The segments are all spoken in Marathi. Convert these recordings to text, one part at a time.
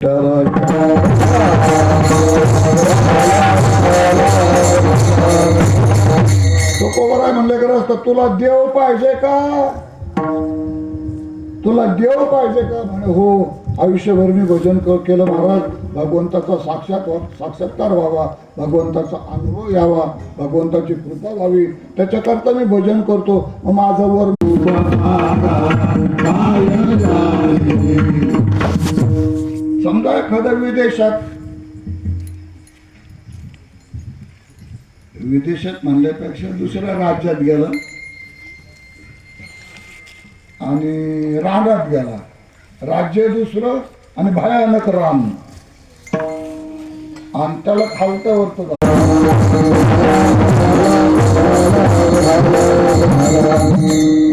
तुकोबाराय म्हणले करत तुला देव पाहिजे का, तुला देव पाहिजे का म्हणे हो, आयुष्यभर मी भजन केलं महाराज, भगवंताचा साक्षात्कार व्हावा, भगवंताचा अनुभव यावा, भगवंताची कृपा व्हावी, त्याच्याकरता मी भजन करतो. मग माझं वर समजा एखाद्या विदेशात म्हणल्यापेक्षा दुसऱ्या राज्यात गेला आणि रानात गेला, राज्य दुसरं आणि भयानक रान, आणि त्याला खालतं वरत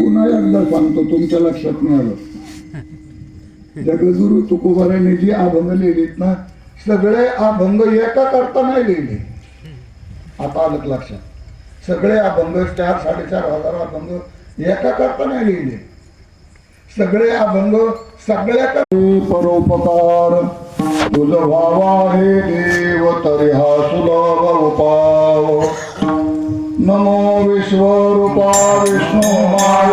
पुन्हा एकदा सांगतो, तुमच्या लक्षात नाही आलं. जगद्गुरु तुकोबारायांनी जी अभंग लिहिलीत ना, सगळे अभंग एका करता नाही लिहिले. आता आलं लक्षात, सगळे अभंग 4-4.5 अभंग एका करता नाही लिहिले. सगळे अभंग सगळ्या परोपकार तुझ व्हावा हे देव, तरी हा सुलभ उपाव. नमो विश्वरूपा विष्णू माय